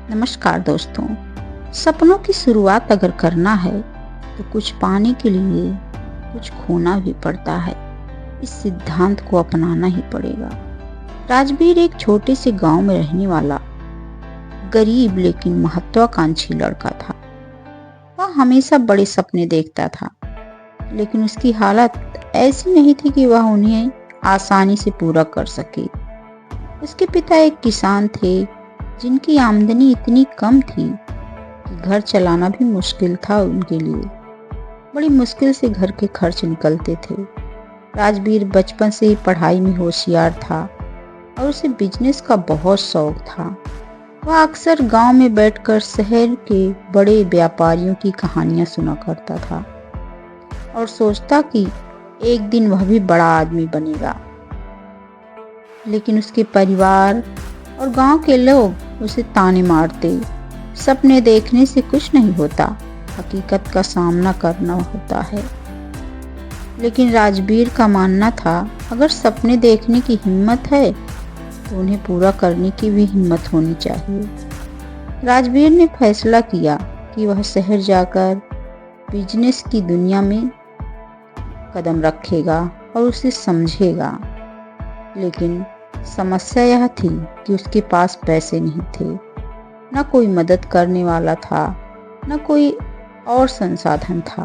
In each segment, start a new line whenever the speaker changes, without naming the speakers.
नमस्कार दोस्तों। सपनों की शुरुआत अगर करना है तो कुछ पाने के लिए कुछ खोना भी पड़ता है। इस सिद्धांत को अपनाना ही पड़ेगा। राजवीर एक छोटे से गांव में रहने वाला गरीब लेकिन महत्वाकांक्षी लड़का था। वह हमेशा बड़े सपने देखता था, लेकिन उसकी हालत ऐसी नहीं थी कि वह उन्हें आसानी से पूरा कर सके। उसके पिता एक किसान थे जिनकी आमदनी इतनी कम थी कि घर चलाना भी मुश्किल था उनके लिए। बड़ी मुश्किल से घर के खर्च निकलते थे। राजवीर बचपन से ही पढ़ाई में होशियार था और उसे बिजनेस का बहुत शौक था। वह अक्सर गांव में बैठकर शहर के बड़े व्यापारियों की कहानियां सुना करता था और सोचता कि एक दिन वह भी बड़ा आदमी बनेगा। लेकिन उसके परिवार और गांव के लोग उसे ताने मारते। सपने देखने से कुछ नहीं होता, हकीकत का सामना करना होता है। लेकिन राजवीर का मानना था, अगर सपने देखने की हिम्मत है तो उन्हें पूरा करने की भी हिम्मत होनी चाहिए। राजवीर ने फैसला किया कि वह शहर जाकर बिजनेस की दुनिया में कदम रखेगा और उसे समझेगा। लेकिन समस्या यह थी कि उसके पास पैसे नहीं थे, न कोई मदद करने वाला था, न कोई और संसाधन था।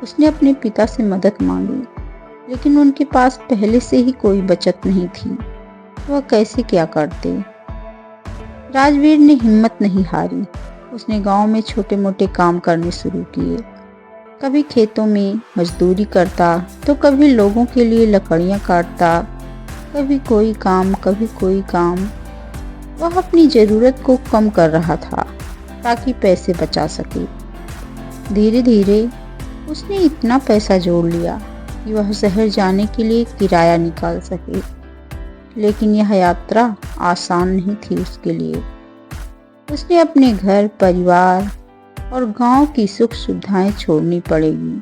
उसने अपने पिता से मदद मांगी, लेकिन उनके पास पहले से ही कोई बचत नहीं थी। वह कैसे क्या करते? राजवीर ने हिम्मत नहीं हारी। उसने गांव में छोटे मोटे काम करने शुरू किए। कभी खेतों में मजदूरी करता तो कभी लोगों के लिए लकड़ियां काटता। कभी कोई काम कभी कोई काम। वह अपनी ज़रूरत को कम कर रहा था ताकि पैसे बचा सके। धीरे धीरे उसने इतना पैसा जोड़ लिया कि वह शहर जाने के लिए किराया निकाल सके। लेकिन यह यात्रा आसान नहीं थी उसके लिए। उसने अपने घर परिवार और गांव की सुख सुविधाएं छोड़नी पड़ेगी।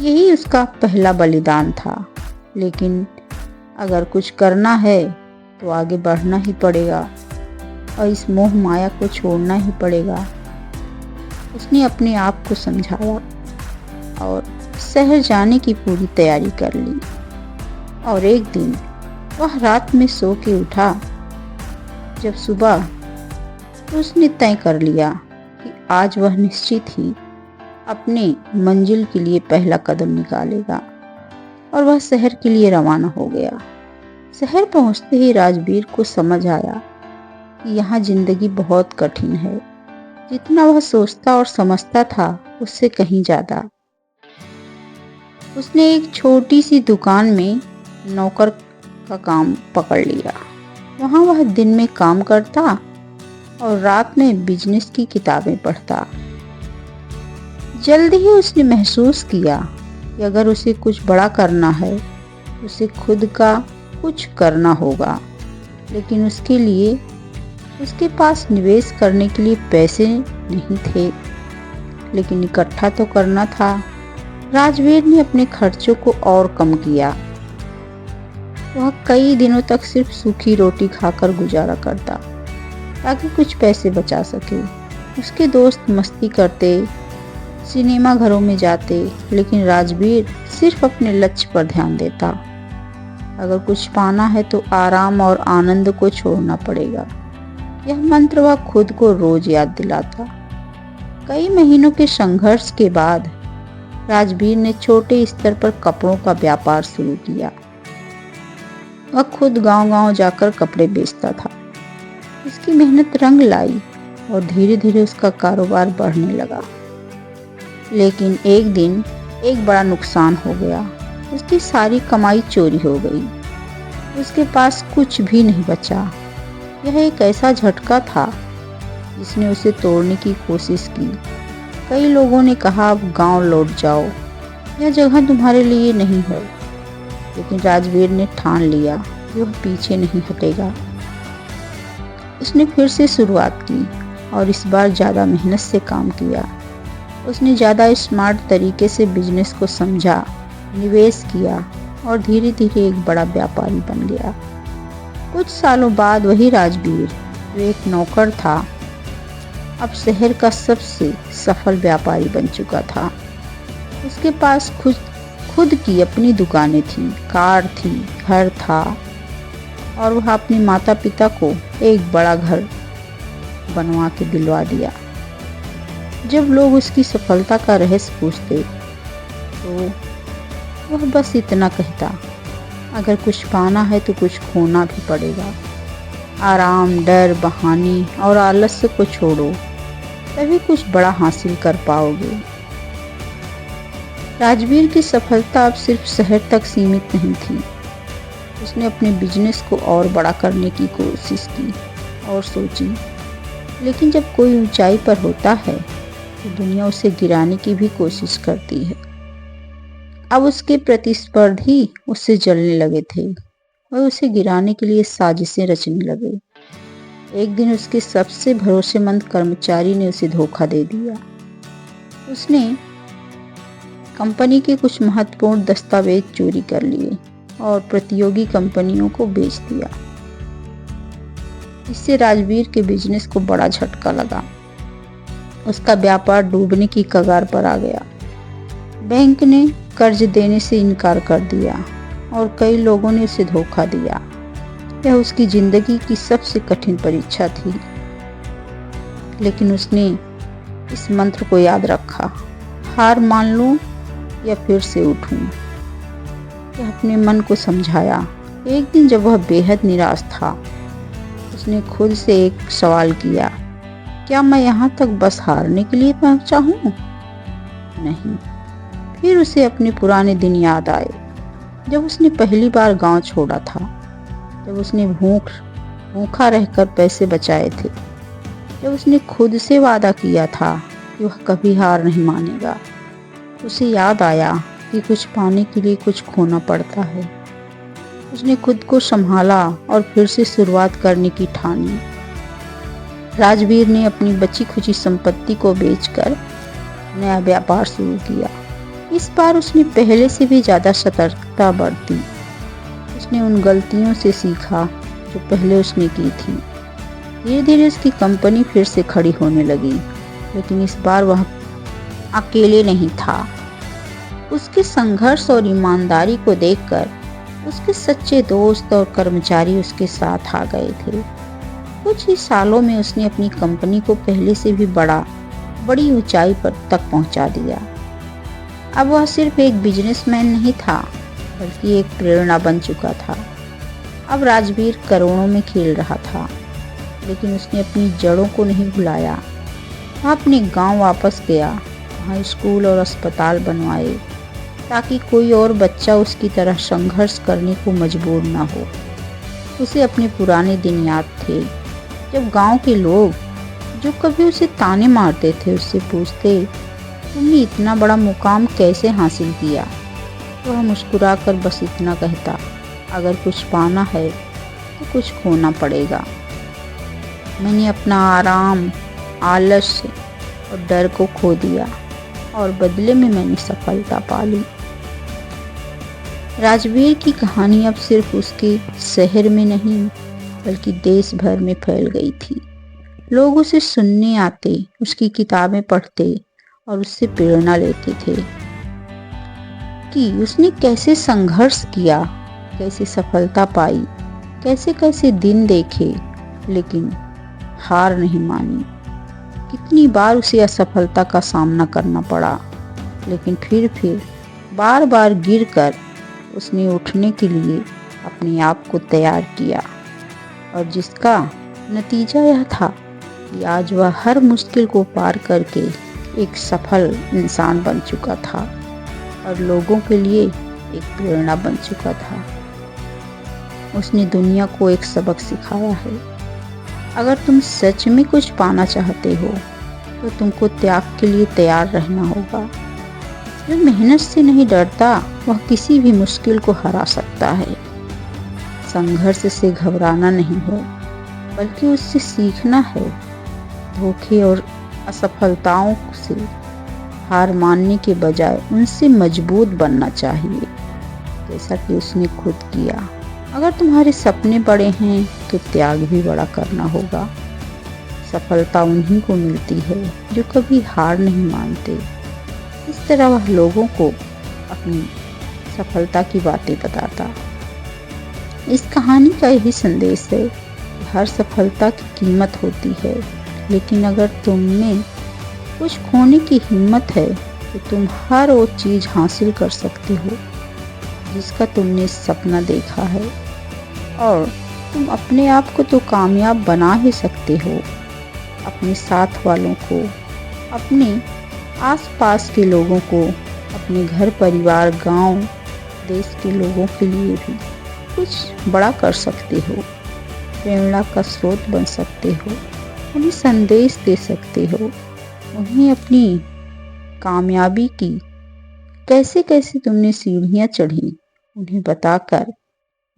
यही उसका पहला बलिदान था। लेकिन अगर कुछ करना है तो आगे बढ़ना ही पड़ेगा और इस मोह माया को छोड़ना ही पड़ेगा। उसने अपने आप को समझाया और शहर जाने की पूरी तैयारी कर ली। और एक दिन वह रात में सो के उठा। जब सुबह तो उसने तय कर लिया कि आज वह निश्चित ही अपने मंजिल के लिए पहला कदम निकालेगा और वह शहर के लिए रवाना हो गया। शहर पहुंचते ही राजवीर को समझ आया कि यहाँ जिंदगी बहुत कठिन है। जितना वह सोचता और समझता था उससे कहीं ज्यादा। उसने एक छोटी सी दुकान में नौकर का काम पकड़ लिया। वहाँ वह दिन में काम करता और रात में बिजनेस की किताबें पढ़ता। जल्दी ही उसने महसूस किया कि अगर उसे कुछ बड़ा करना है उसे खुद का कुछ करना होगा। लेकिन उसके लिए उसके पास निवेश करने के लिए पैसे नहीं थे, लेकिन इकट्ठा तो करना था। राजवीर ने अपने खर्चों को और कम किया। वह कई दिनों तक सिर्फ सूखी रोटी खाकर गुजारा करता ताकि कुछ पैसे बचा सके। उसके दोस्त मस्ती करते, सिनेमा घरों में जाते, लेकिन राजवीर सिर्फ अपने लक्ष्य पर ध्यान देता। अगर कुछ पाना है तो आराम और आनंद को छोड़ना पड़ेगा। यह मंत्र वह खुद को रोज याद दिलाता। कई महीनों के संघर्ष के बाद राजवीर ने छोटे स्तर पर कपड़ों का व्यापार शुरू किया। वह खुद गांव-गांव जाकर कपड़े बेचता था। उसकी मेहनत रंग लाई और धीरे धीरे उसका कारोबार बढ़ने लगा। लेकिन एक दिन एक बड़ा नुकसान हो गया। उसकी सारी कमाई चोरी हो गई। उसके पास कुछ भी नहीं बचा। यह एक ऐसा झटका था जिसने उसे तोड़ने की कोशिश की। कई लोगों ने कहा, अब गांव लौट जाओ, यह जगह तुम्हारे लिए नहीं है। लेकिन राजवीर ने ठान लिया कि वह पीछे नहीं हटेगा। उसने फिर से शुरुआत की और इस बार ज़्यादा मेहनत से काम किया। उसने ज़्यादा स्मार्ट तरीके से बिजनेस को समझा, निवेश किया और धीरे धीरे एक बड़ा व्यापारी बन गया। कुछ सालों बाद वही राजवीर जो एक नौकर था, अब शहर का सबसे सफल व्यापारी बन चुका था। उसके पास खुद की अपनी दुकानें थी, कार थी, घर था और वह अपने माता पिता को एक बड़ा घर बनवा के दिलवा दिया। जब लोग उसकी सफलता का रहस्य पूछते तो वह बस इतना कहता, अगर कुछ पाना है तो कुछ खोना भी पड़ेगा। आराम, डर, बहाने और आलस्य को छोड़ो, तभी कुछ बड़ा हासिल कर पाओगे। राजवीर की सफलता अब सिर्फ शहर तक सीमित नहीं थी। उसने अपने बिजनेस को और बड़ा करने की कोशिश की और सोची, लेकिन जब कोई ऊंचाई पर होता है तो दुनिया उसे गिराने की भी कोशिश करती है। अब उसके प्रतिस्पर्धी उससे जलने लगे थे और उसे गिराने के लिए साजिशें रचने लगे। एक दिन उसके सबसे भरोसेमंद कर्मचारी ने उसे धोखा दे दिया। उसने कंपनी के कुछ महत्वपूर्ण दस्तावेज चोरी कर लिए और प्रतियोगी कंपनियों को बेच दिया। इससे राजवीर के बिजनेस को बड़ा झटका लगा। उसका व्यापार डूबने की कगार पर आ गया। बैंक ने कर्ज देने से इनकार कर दिया और कई लोगों ने उसे धोखा दिया। यह उसकी जिंदगी की सबसे कठिन परीक्षा थी, लेकिन उसने इस मंत्र को याद रखा, हार मान लूं या फिर से उठूं। यह अपने मन को समझाया। एक दिन जब वह बेहद निराश था, उसने खुद से एक सवाल किया, क्या मैं यहाँ तक बस हारने के लिए पहुंचा हूँ? नहीं। फिर उसे अपने पुराने दिन याद आए, जब उसने पहली बार गांव छोड़ा था, जब उसने भूखा रहकर पैसे बचाए थे, जब उसने खुद से वादा किया था कि वह कभी हार नहीं मानेगा। उसे याद आया कि कुछ पाने के लिए कुछ खोना पड़ता है। उसने खुद को संभाला और फिर से शुरुआत करने की ठानी। राजवीर ने अपनी बची खुची संपत्ति को बेचकर नया व्यापार शुरू किया। इस बार उसने पहले से भी ज्यादा सतर्कता बरती। उसने उन गलतियों से सीखा जो पहले उसने की थी। धीरे धीरे उसकी कंपनी फिर से खड़ी होने लगी, लेकिन इस बार वह अकेले नहीं था। उसके संघर्ष और ईमानदारी को देखकर उसके सच्चे दोस्त और कर्मचारी उसके साथ आ गए थे। कुछ ही सालों में उसने अपनी कंपनी को पहले से भी बड़ी ऊंचाई पर तक पहुंचा दिया। अब वह सिर्फ एक बिजनेसमैन नहीं था, बल्कि एक प्रेरणा बन चुका था। अब राजवीर करोड़ों में खेल रहा था, लेकिन उसने अपनी जड़ों को नहीं भुलाया। वह अपने गांव वापस गया, वहाँ स्कूल और अस्पताल बनवाए, ताकि कोई और बच्चा उसकी तरह संघर्ष करने को मजबूर न हो। उसे अपने पुराने दिन याद थे, जब गांव के लोग जो कभी उसे ताने मारते थे उससे पूछते, तुमने इतना बड़ा मुकाम कैसे हासिल किया? तो वह मुस्कुराकर बस इतना कहता, अगर कुछ पाना है तो कुछ खोना पड़ेगा। मैंने अपना आराम, आलस्य और डर को खो दिया और बदले में मैंने सफलता पा ली। राजवीर की कहानी अब सिर्फ उसके शहर में नहीं, बल्कि देश भर में फैल गई थी। लोग उसे सुनने आते, उसकी किताबें पढ़ते और उससे प्रेरणा लेते थे कि उसने कैसे संघर्ष किया, कैसे सफलता पाई, कैसे कैसे दिन देखे, लेकिन हार नहीं मानी। कितनी बार उसे असफलता का सामना करना पड़ा, लेकिन फिर बार बार गिरकर उसने उठने के लिए अपने आप को तैयार किया, और जिसका नतीजा यह था कि आज वह हर मुश्किल को पार करके एक सफल इंसान बन चुका था और लोगों के लिए एक प्रेरणा बन चुका था। उसने दुनिया को एक सबक सिखाया है, अगर तुम सच में कुछ पाना चाहते हो तो तुमको त्याग के लिए तैयार रहना होगा। जो मेहनत से नहीं डरता वह किसी भी मुश्किल को हरा सकता है। संघर्ष से घबराना नहीं है, बल्कि उससे सीखना है। धोखे और असफलताओं से हार मानने के बजाय उनसे मजबूत बनना चाहिए, जैसा कि उसने खुद किया। अगर तुम्हारे सपने बड़े हैं तो त्याग भी बड़ा करना होगा। सफलता उन्हीं को मिलती है जो कभी हार नहीं मानते। इस तरह वह लोगों को अपनी सफलता की बातें बताता। इस कहानी का यही संदेश है कि हर सफलता की कीमत होती है, लेकिन अगर तुम में कुछ खोने की हिम्मत है तो तुम हर वो चीज़ हासिल कर सकते हो जिसका तुमने सपना देखा है, और तुम अपने आप को तो कामयाब बना ही सकते हो, अपने साथ वालों को, अपने आसपास के लोगों को, अपने घर परिवार गांव देश के लोगों के लिए भी कुछ बड़ा कर सकते हो, प्रेरणा का स्रोत बन सकते हो, उन्हें संदेश दे सकते हो, उन्हें अपनी कामयाबी की कैसे कैसे तुमने सीढ़ियां चढ़ी उन्हें बताकर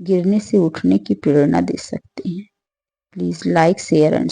गिरने से उठने की प्रेरणा दे सकते हैं। Please like share and